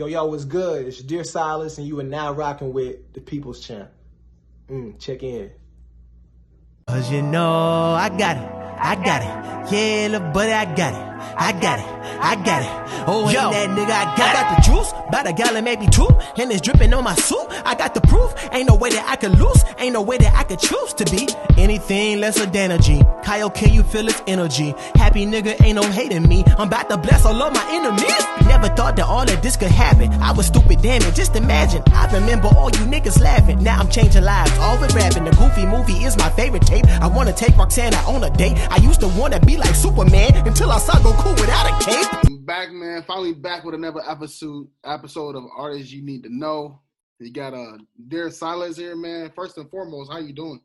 Yo, what's good? It's your dear Silas, and you are now rocking with the People's Champ. Check in. Cause you know I got it. Yeah, little buddy, I got it. I got it. Oh, yo, that nigga, I got the juice, about a gallon, maybe two, and it's dripping on my suit. I got the proof, ain't no way that I could lose, ain't no way that I could choose to be anything lesser than a G. Kyle, can you feel its energy? Happy nigga, ain't no hating me. I'm about to bless all of my enemies. Never thought that all of this could happen. I was stupid, damn it, just imagine. I remember all you niggas laughing. Now I'm changing lives, all with rapping. The Goofy movie is my favorite tape. I wanna take Roxanne out on a date. I used to wanna be like Superman until I saw Goku without a cape. I'm back, man. Finally back with another episode of Artists You Need to Know. You got dear Silas here, man. First and foremost, how you doing?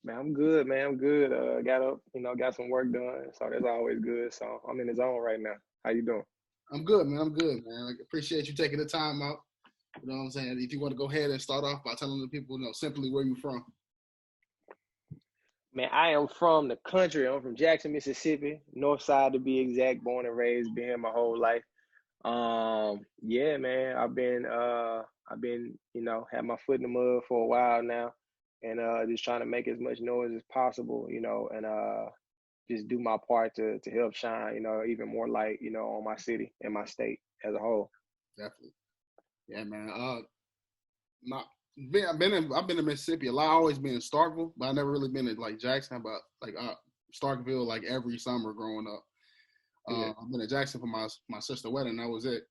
Man, I'm good, man. I'm good. Got up, got some work done. So that's always good. So I'm in the zone right now. How you doing? I'm good, man. I appreciate you taking the time out. You know what I'm saying? If you want to go ahead and start off by telling the people, simply where you from. Man, I am from the country. I'm from Jackson, Mississippi, North Side to be exact. Born and raised, been here my whole life. Yeah, man. I've been, had my foot in the mud for a while now, and just trying to make as much noise as possible, and just do my part to help shine, even more light, on my city and my state as a whole. Definitely. Yeah, man. I've been in Mississippi a lot. I always been in Starkville, but I never really been in like Jackson, but like Starkville like every summer growing up. I've been in Jackson for my sister's wedding. That was it.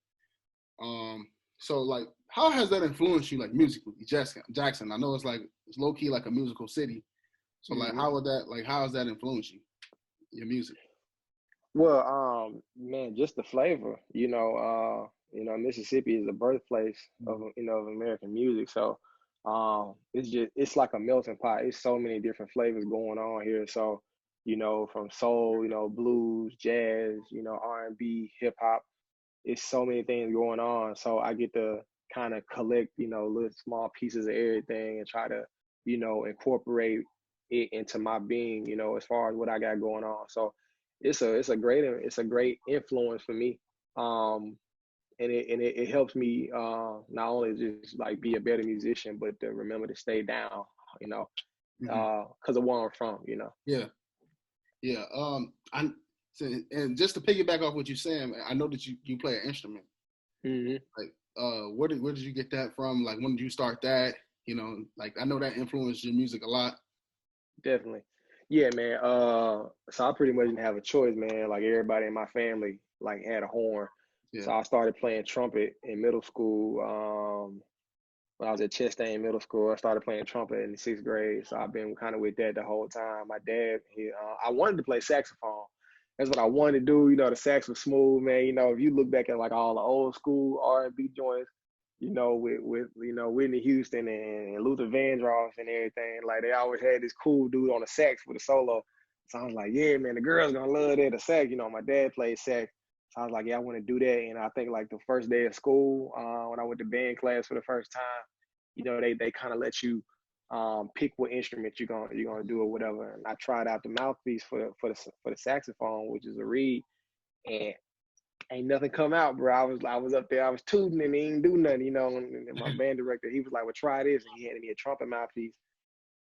So like, how has that influenced you, like musically, Jackson? I know it's low key like a musical city. So like, how has that influenced you, your music? Well, man, just the flavor, Mississippi is the birthplace of American music. So, it's like a melting pot. It's so many different flavors going on here. So, from soul, blues, jazz, R&B, hip hop. It's so many things going on. So I get to kind of collect, little small pieces of everything and try to, incorporate it into my being, as far as what I got going on. So it's a great influence for me. And it helps me not only just like be a better musician, but to remember to stay down, because of where I'm from, Yeah. And just to piggyback off what you're saying, I know that you play an instrument. Mm-hmm. Like, where did you get that from? Like, when did you start that? Like, I know that influenced your music a lot. Definitely. Yeah, man. So I pretty much didn't have a choice, man. Like everybody in my family, like had a horn. Yeah. So I started playing trumpet in middle school. When I was at Chastain Middle School, I started playing trumpet in the 6th grade. So I've been kind of with that the whole time. My dad, I wanted to play saxophone. That's what I wanted to do. The sax was smooth, man. If you look back at like all the old school R&B joints, with Whitney Houston and Luther Vandross and everything, like they always had this cool dude on the sax with a solo. So I was like, yeah, man, the girls gonna love that, the sax. My dad played sax. So I was like, yeah, I want to do that. And I think like the first day of school, when I went to band class for the first time, they kind of let you pick what instrument you're gonna do or whatever. And I tried out the mouthpiece for the saxophone, which is a reed, and ain't nothing come out, bro. I was up there, I was tooting and he didn't do nothing, And my band director, he was like, well, try this, and he handed me a trumpet mouthpiece,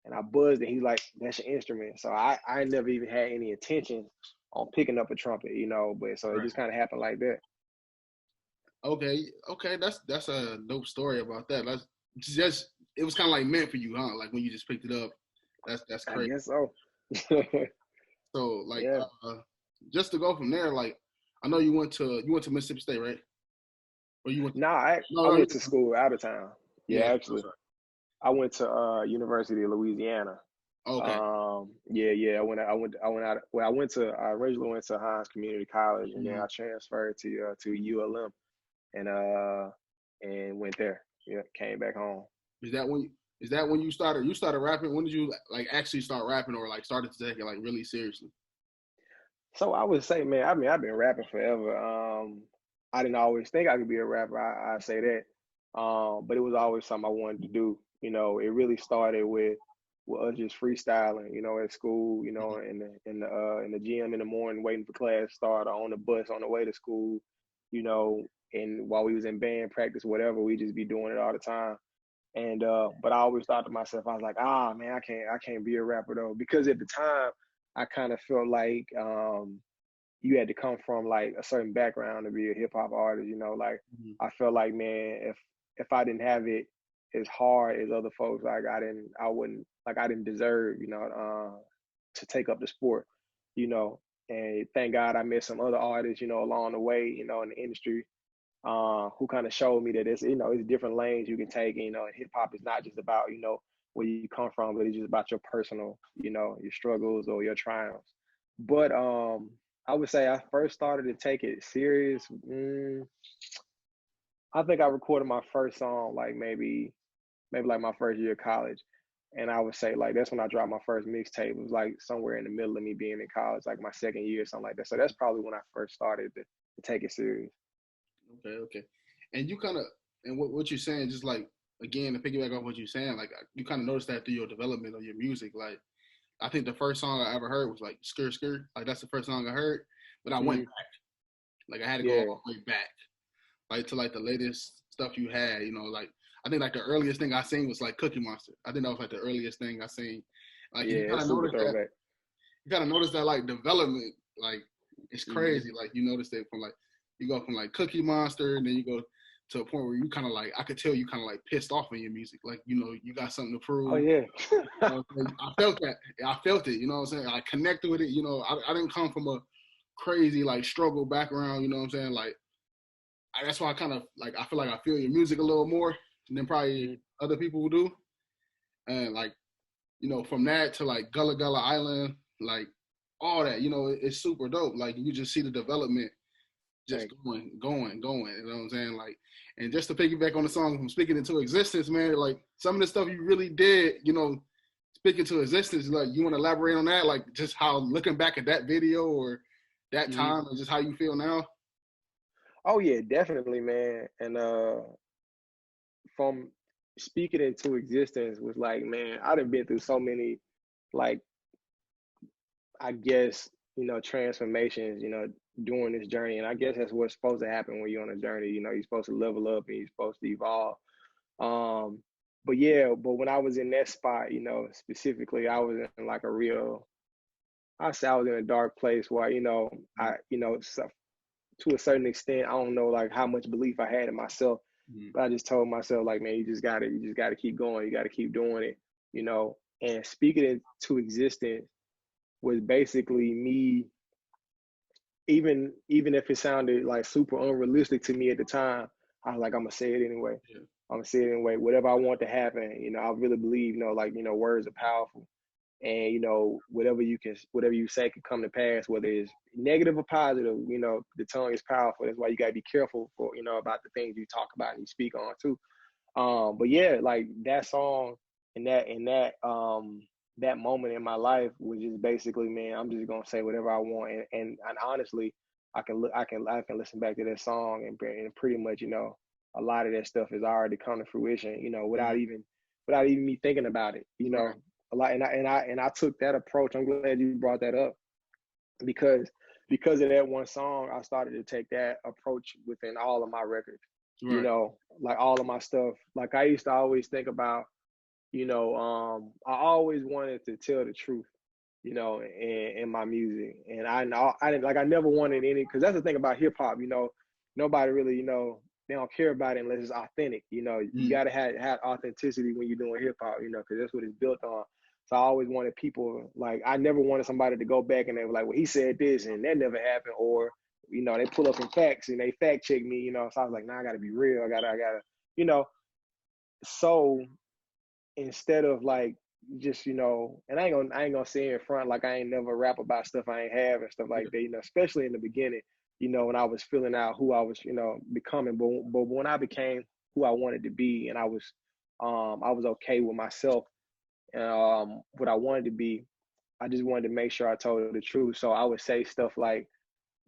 and I buzzed, and he's like, that's your instrument. So I never even had any intention on picking up a trumpet, but so it just kind of happened like that. Okay, that's a dope story about that. That's just, it was kind of like meant for you, huh? Like when you just picked it up. That's crazy. I guess so. So like, yeah. Just to go from there, like I know you went to Mississippi State, right? Or you went? I went to school out of town. Yeah, actually, right. I went to University of Louisiana. Okay. I went out. Well, I originally went to Hines Community College, and then I transferred to ULM, and went there. Yeah, came back home. Is that when you started rapping? When did you like actually start rapping, or like started to take it like really seriously? So I would say, man, I've been rapping forever. I didn't always think I could be a rapper. I say that, but it was always something I wanted to do. It really started with us just freestyling. At school. In the gym in the morning, waiting for class to start, or on the bus on the way to school. and while we was in band practice, whatever, we just be doing it all the time. And but I always thought to myself, I was like, man, I can't be a rapper though, because at the time I kind of felt like you had to come from like a certain background to be a hip hop artist, like I felt like, man, if I didn't have it as hard as other folks, like I didn't deserve, to take up the sport, and thank God I met some other artists, along the way, in the industry, who kind of showed me that it's different lanes you can take. And hip hop is not just about, where you come from, but it's just about your personal, your struggles or your triumphs. But I would say I first started to take it serious. I think I recorded my first song like maybe like my first year of college. And I would say like that's when I dropped my first mixtape. It was like somewhere in the middle of me being in college, like my second year or something like that. So that's probably when I first started to take it serious. Okay. And you kind of, and what you're saying, just like, again, to piggyback off what you're saying, like you kind of noticed that through your development of your music. Like, I think the first song I ever heard was like Skr Skr. Like that's the first song I heard, but I went back. Like I had to go all the way back, like to like the latest stuff you had. Like I think like the earliest thing I seen was like Cookie Monster. I think that was like the earliest thing I seen. Like you kind of notice that. You kind of notice that like development, like it's crazy. Like you notice that from like you go from like Cookie Monster, and then you go to a point where you kind of like, I could tell you kind of like pissed off in your music. Like, you got something to prove. Oh, yeah. I felt that. I felt it, you know what I'm saying? I connected with it. I didn't come from a crazy like struggle background, you know what I'm saying? Like, that's why I kind of like, I feel like I feel your music a little more than probably other people will do. And like, from that to like Gullah Gullah Island, like all that, it's super dope. Like you just see the development just going, you know what I'm saying? Like, and just to piggyback on the song from Speaking Into Existence, man, like some of the stuff you really did, speaking to existence, like you want to elaborate on that, like just how looking back at that video or that time or just how you feel now? Oh yeah, definitely, man. And from Speaking Into Existence was like, man, I done been through so many, like, I guess, transformations, during this journey. And I guess that's what's supposed to happen when you're on a journey. You're supposed to level up and you're supposed to evolve. But when I was in that spot, specifically, I was in like I say I was in a dark place where, so, to a certain extent, I don't know like how much belief I had in myself, but I just told myself like, man, you just gotta keep going. You gotta keep doing it, and Speaking Into Existence was basically me, even if it sounded like super unrealistic to me at the time, I was like, I'm gonna say it anyway. Yeah. I'm gonna say it anyway. Whatever I want to happen, I really believe, words are powerful, and whatever you say can come to pass, whether it's negative or positive. The tongue is powerful. That's why you gotta be careful for about the things you talk about and you speak on too. But yeah, like that song and that moment in my life was just basically, man, I'm just gonna say whatever I want, and honestly, I can listen back to that song and pretty much, a lot of that stuff has already come to fruition, without even me thinking about it, a lot. And I took that approach. I'm glad you brought that up, because of that one song, I started to take that approach within all of my records. Right. Like all of my stuff. Like I used to always think about, I always wanted to tell the truth, in my music. And I never wanted any, because that's the thing about hip hop, nobody really, they don't care about it unless it's authentic. You got to have authenticity when you're doing hip hop, because that's what it's built on. So I always wanted people, like, I never wanted somebody to go back and they were like, well, he said this and that never happened. Or, they pull up some facts and they fact check me, So I was like, nah, I got to be real. I gotta, so instead of like just and I ain't gonna say in front like I ain't never rap about stuff I ain't have and stuff like that, especially in the beginning, when I was filling out who I was becoming, but when I became who I wanted to be, and I was okay with myself and what I wanted to be, I just wanted to make sure I told the truth. So I would say stuff like,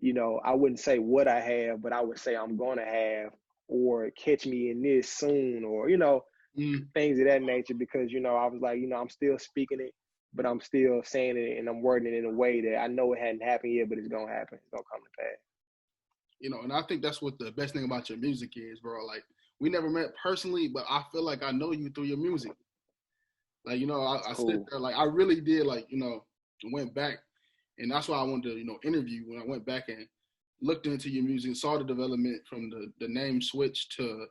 I wouldn't say what I have, but I would say I'm gonna have, or catch me in this soon, or things of that nature, because I was like, I'm still speaking it, but I'm still saying it and I'm wording it in a way that I know it hadn't happened yet, but it's gonna happen. It's gonna come to pass. You know, and I think that's what the best thing about your music is, bro. Like, we never met personally, but I feel like I know you through your music. Like, you know, I Cool. sit there, like, I really did, like, you know, went back, and that's why I wanted to, you know, interview when I went back and looked into your music, saw the development from the name switch to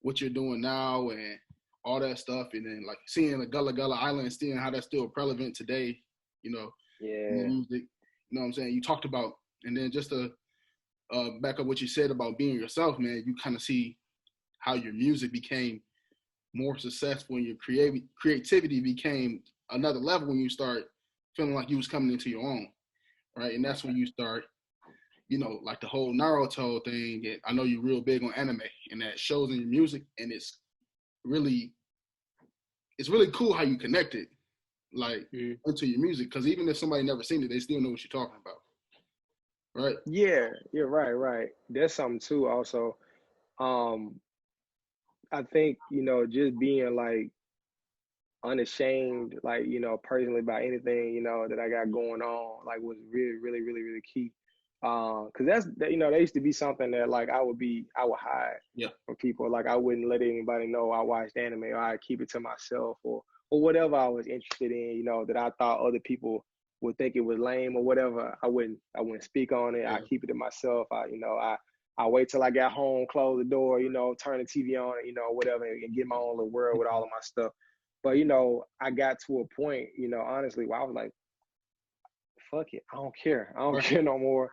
what you're doing now and all that stuff, and then like seeing the Gullah Gullah Island, seeing how that's still prevalent today, you know, in the Yeah. music. You know what I'm saying? You talked about, and then just to back up what you said about being yourself, man, you kind of see how your music became more successful and your creativity became another level when you start feeling like you was coming into your own, right? And that's when you start, you know, like the whole Naruto thing. And I know you're real big on anime, and that shows in your music, and it's really cool how you connect it, like, into your music. Because even if somebody never seen it, they still know what you're talking about, right? Yeah, you're right. That's something too also. Um, I think, just being like unashamed, like, personally about anything, that I got going on, like was really, really, really, really key. Cause that used to be something that like I would hide Yeah. from people. Like I wouldn't let anybody know I watched anime, or I'd keep it to myself, or whatever I was interested in, that I thought other people would think it was lame or whatever. I wouldn't speak on it. Yeah. I keep it to myself. I wait till I got home, close the door, turn the TV on, whatever, and get my own little world with all of my stuff. But, I got to a point, honestly, where I was like, fuck it. I don't care. I don't care no more.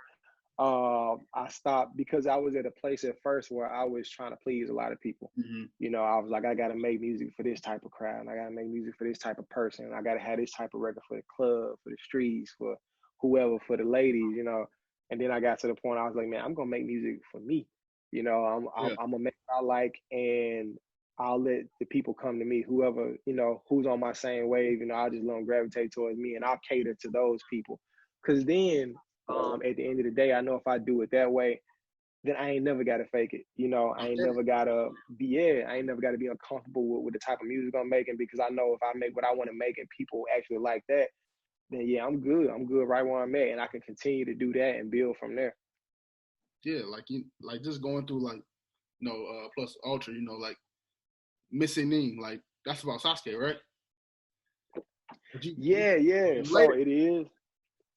I stopped because I was at a place at first where I was trying to please a lot of people. I was like, I got to make music for this type of crowd. I got to make music for this type of person. I got to have this type of record for the club, for the streets, for whoever, for the ladies, And then I got to the point I was like, man, I'm going to make music for me. I'm going to make what I like, and I'll let the people come to me, whoever, who's on my same wave, I'll just let them gravitate towards me, and I'll cater to those people. Because then, at the end of the day, I know if I do it that way, then I ain't never got to fake it. I ain't never got to be uncomfortable with the type of music I'm making, because I know if I make what I want to make and people actually like that, then yeah, I'm good. I'm good right where I'm at, and I can continue to do that and build from there. Yeah, like just going through like, plus Ultra, like Missing Ning, like that's about Sasuke, right? Yeah. So it is.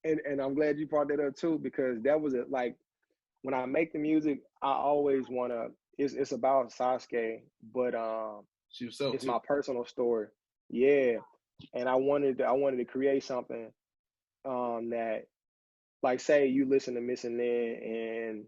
And I'm glad you brought that up too, because that was like, when I make the music, I always wanna. It's about Sasuke, but it's my personal story. Yeah, and I wanted to create something that, like, say you listen to Missing Lin and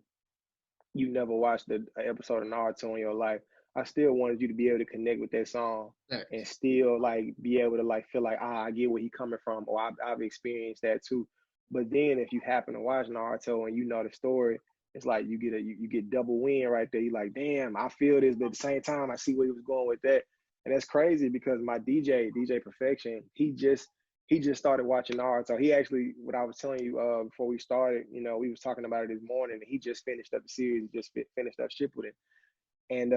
you never watched an episode of Naruto in your life. I still wanted you to be able to connect with that song and still like be able to like feel like, I get where he coming from, or I've experienced that too. But then if you happen to watch Naruto and you know the story, it's like you get double win right there. You're like, damn, I feel this, but at the same time, I see where he was going with that. And that's crazy, because my DJ Perfection, he just started watching Naruto. He actually, what I was telling you before we started, we was talking about it this morning. And he just finished up the series, just finished up Shippuden. And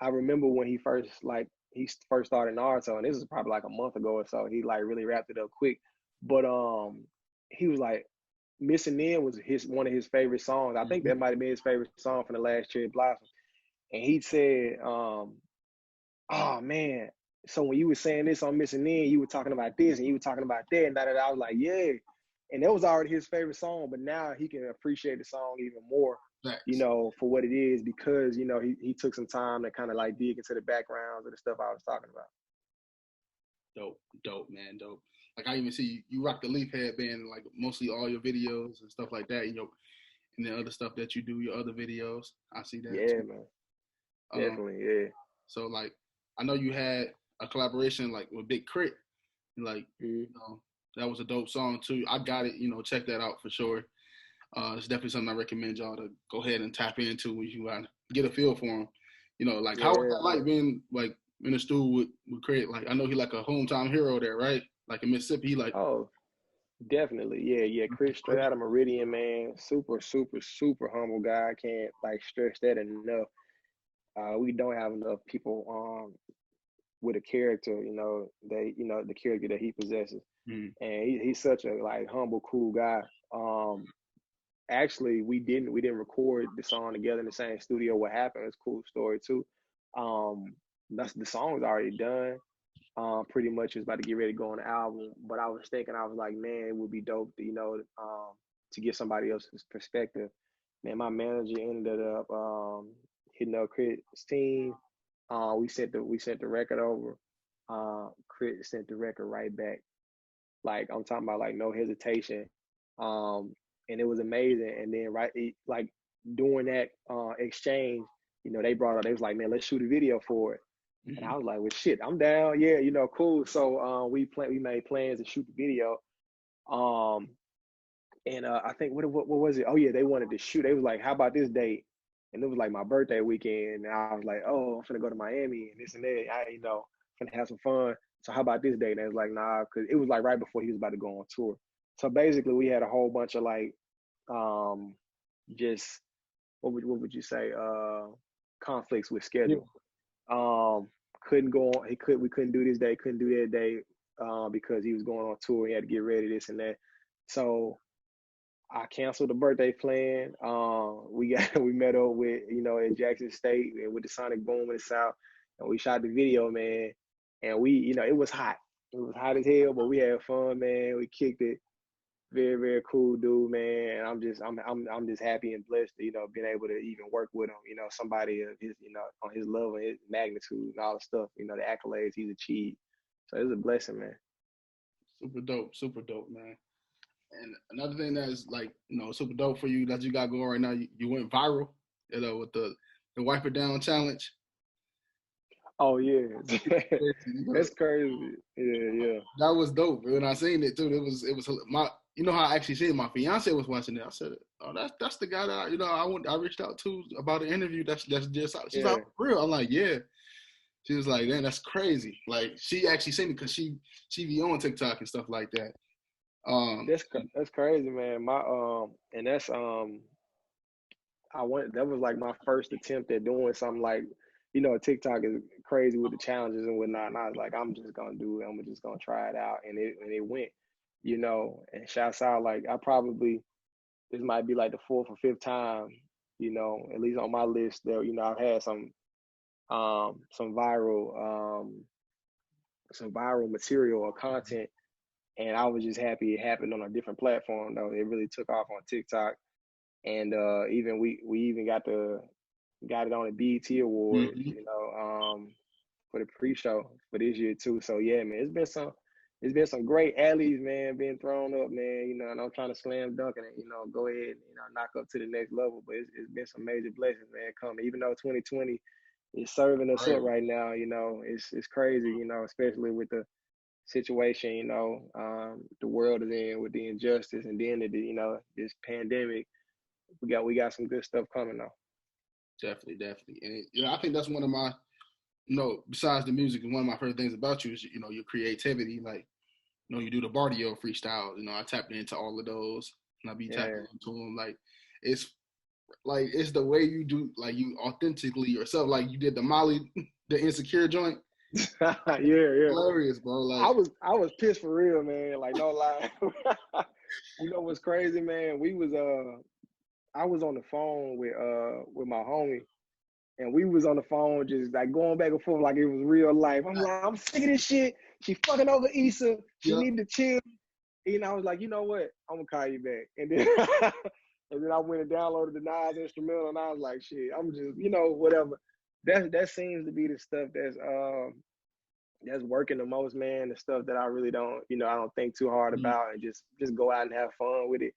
I remember when he first started Naruto, and this is probably like a month ago or so. He like really wrapped it up quick, but he was like, Missing Lin was one of his favorite songs. I think that might have been his favorite song from the last Cherry Blossom. And he said, oh man, so when you were saying this on Missing Lin, you were talking about this and you were talking about that, and that. I was like, yeah. And that was already his favorite song, but now he can appreciate the song even more, for what it is, because, he took some time to kind of like dig into the backgrounds of the stuff I was talking about. Dope, man, dope. Like I even see you rock the leaf headband in like mostly all your videos and stuff like that, and the other stuff that you do, your other videos. I see that. Yeah, too. Man. Definitely, yeah. So like, I know you had a collaboration like with Big Crit, like that was a dope song too. I got it, check that out for sure. It's definitely something I recommend y'all to go ahead and tap into when you get a feel for him. Like how was that like being like in the studio with Crit? Like I know he like a hometown hero there, right? Like in Mississippi, like definitely, yeah. Crit straight out of Meridian, man. Super, super, super humble guy. I can't like stress that enough. We don't have enough people with a character, the character that he possesses. And he's such a like humble, cool guy. actually we didn't record the song together in the same studio. What happened? It's a cool story too. That's the song's already done. Pretty much was about to get ready to go on the album, but I was thinking, I was like, man, it would be dope to, to get somebody else's perspective. Man, my manager ended up hitting up Crit's team. We sent the record over. Crit sent the record right back. Like, I'm talking about, like, no hesitation. And it was amazing. And then like during that exchange, they brought up, they was like, man, let's shoot a video for it. And I was like, well, shit, I'm down. Yeah, cool. So we made plans to shoot the video. And I think what was it? Oh yeah, they wanted to shoot. They was like, how about this date? And it was like my birthday weekend. And I was like, oh, I'm finna go to Miami and this and that. Finna have some fun. So how about this date? And they was like, nah, because it was like right before he was about to go on tour. So basically we had a whole bunch of like just what would you say? Conflicts with schedule. Yeah. Couldn't go on. We couldn't do this day, couldn't do that day, because he was going on tour. He had to get ready, this and that. So I canceled the birthday plan. We met up with, at Jackson State and with the Sonic Boom in the South, and we shot the video, man. And we, it was hot. It was hot as hell, but we had fun, man. We kicked it. Very, very cool dude, man. I'm just happy and blessed to, being able to even work with him. Somebody of his, on his level, his magnitude, and all the stuff, the accolades he's achieved. So it's a blessing, man. Super dope, man. And another thing that's like, super dope for you that you got going right now, you went viral, with the Wipe It Down challenge. Oh yeah, that's crazy. Yeah. That was dope. When I seen it too, it was my. How I actually seen it. My fiance was watching it. I said, "Oh, that's the guy that I reached out to about an interview. That's just she's like, real." I'm like, "Yeah." She was like, "Man, that's crazy." Like, she actually seen it because she be on TikTok and stuff like that. That's crazy, man. And that's that was like my first attempt at doing something like, TikTok is crazy with the challenges and whatnot. And I was like, I'm just gonna do it. I'm just gonna try it out, and it went. And shouts out, like, this might be like the 4th or 5th time, at least on my list that, I've had some viral material or content, and I was just happy it happened on a different platform though. It really took off on TikTok, and even we even got it on the BET Awards, for the pre-show for this year too. So yeah, man, it's been some great alleys, man, being thrown up, man, and I'm trying to slam dunk it, go ahead, knock up to the next level. But it's been some major blessings, man, coming. Even though 2020 is serving us up right now, it's crazy, especially with the situation, the world is in with the injustice, and then this pandemic. We got some good stuff coming though. Definitely. And I think that's one of my, besides the music, and one of my favorite things about you is, your creativity. Like, you do the Bardio freestyle. I tapped into all of those, and I be tapping into them. Like, it's the way you do, like, you authentically yourself. Like, you did the Molly, the Insecure joint. Yeah. Hilarious, bro. Like, I was pissed for real, man. Like, no lie. What's crazy, man? I was on the phone with my homie, and we was on the phone just like going back and forth like it was real life. I'm like, I'm sick of this shit. She fucking over Issa. She need to chill. And I was like, you know what? I'm gonna call you back. And then and then I went and downloaded the Nas instrumental, and I was like, shit, I'm just, whatever. That seems to be the stuff that's working the most, man. The stuff that I really don't, I don't think too hard about, and just go out and have fun with it.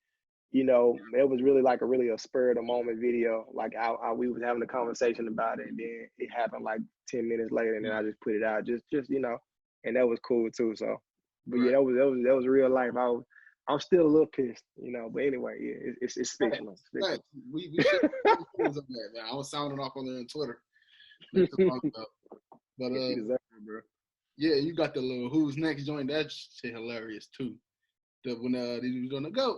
It was really like a spur of the moment video. Like we was having a conversation about it, and then it happened like 10 minutes later, and then I just put it out, just and that was cool too. So, but yeah, that was real life. I'm still a little pissed, But anyway, yeah, it's fictional. Right. We should on that, man. I was sounding off on there on Twitter. But you deserve it, bro. Yeah, you got the little Who's Next joint. That shit hilarious too. When he was gonna go.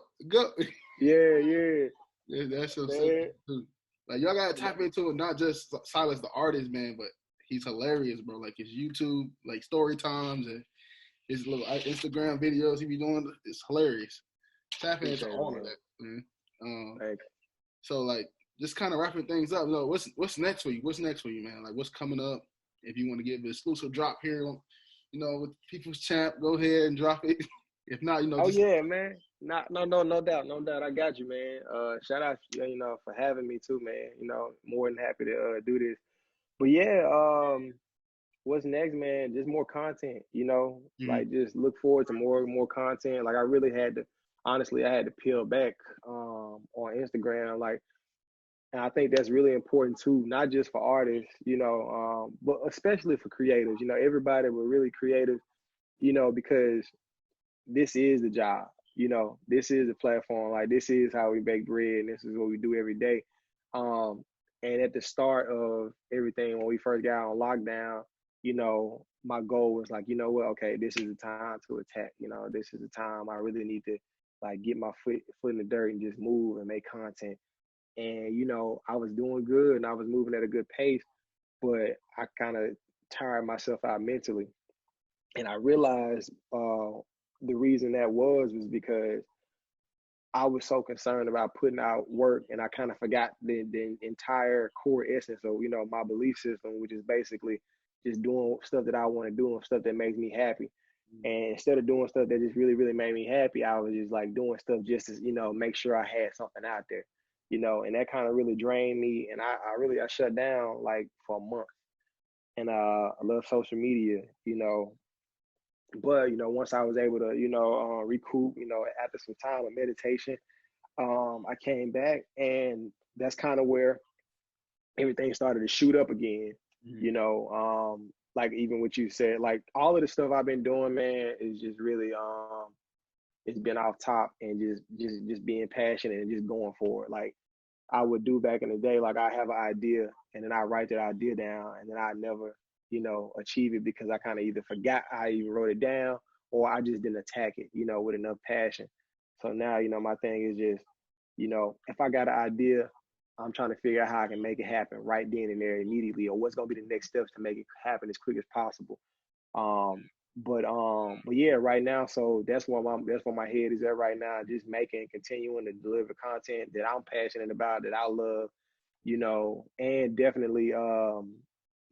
Yeah. That's so sick too. Like, y'all gotta tap into it, not just Silas the artist, man, but he's hilarious, bro. Like, his YouTube, like, story times, and his little Instagram videos he be doing, it's hilarious. Tap into all of that, man. Thank So like, just kind of wrapping things up. Look, what's next for you? What's next for you, man? Like, what's coming up? If you want to give an exclusive drop here, with People's Champ, go ahead and drop it. If not, Oh yeah, man. No doubt. I got you, man. Shout out, for having me too, man. More than happy to do this. But yeah, what's next, man? Just more content. Like just look forward to more content. Like I really had to, honestly, I had to peel back on Instagram, like. And I think that's really important too, not just for artists, but especially for creators. Everybody were really creative, because this is the job. This is the platform. Like this is how we bake bread, and this is what we do every day. And at the start of everything, when we first got on lockdown, my goal was like, you know what? Okay, this is the time to attack. This is the time I really need to like get my foot in the dirt and just move and make content. And I was doing good and I was moving at a good pace, but I kind of tired myself out mentally. And I realized the reason that was because I was so concerned about putting out work, and I kind of forgot the entire core essence of my belief system, which is basically just doing stuff that I want to do and stuff that makes me happy. And instead of doing stuff that just really, really made me happy, I was just like doing stuff just to, make sure I had something out there, and that kind of really drained me. And I shut down like for a month. And I love social media, but, once I was able to, recoup, after some time of meditation, I came back, and that's kind of where everything started to shoot up again, like even what you said, like all of the stuff I've been doing, man, is just really, it's been off top and just being passionate and just going for it. Like I would do back in the day, like I have an idea and then I write that idea down and then I never, achieve it because I kind of either forgot I even wrote it down or I just didn't attack it, with enough passion. So now, my thing is just, if I got an idea, I'm trying to figure out how I can make it happen right then and there immediately, or what's going to be the next steps to make it happen as quick as possible. But yeah, right now, so that's where my head is at right now, just continuing to deliver content that I'm passionate about, that I love, and definitely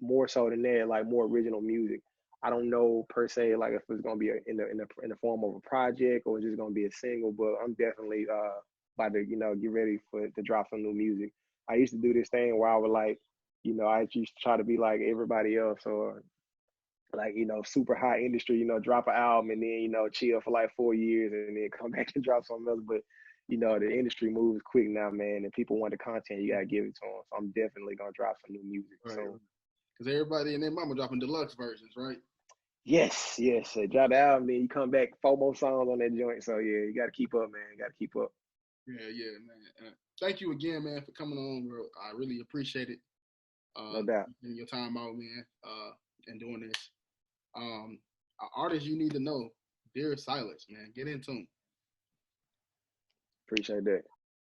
more so than that, like more original music. I don't know per se like if it's gonna be in the form of a project or just gonna be a single, but I'm definitely about to get ready to drop some new music. I used to do this thing where I would like, I used to try to be like everybody else, or like super high industry, drop an album and then chill for like 4 years and then come back and drop something else. But the industry moves quick now, man, and people want the content, you gotta give it to them. So I'm definitely gonna drop some new music. Right. So because everybody and their mama dropping deluxe versions, right? yes, drop the album, then you come back 4 more songs on that joint. So yeah, you gotta keep up, man. You gotta keep up. Yeah, man. Thank you again, man, for coming on, bro. I really appreciate it. No doubt. Taking your time out, man, and doing this. An artist you need to know, Dear Silas, man. Get into him. Appreciate that.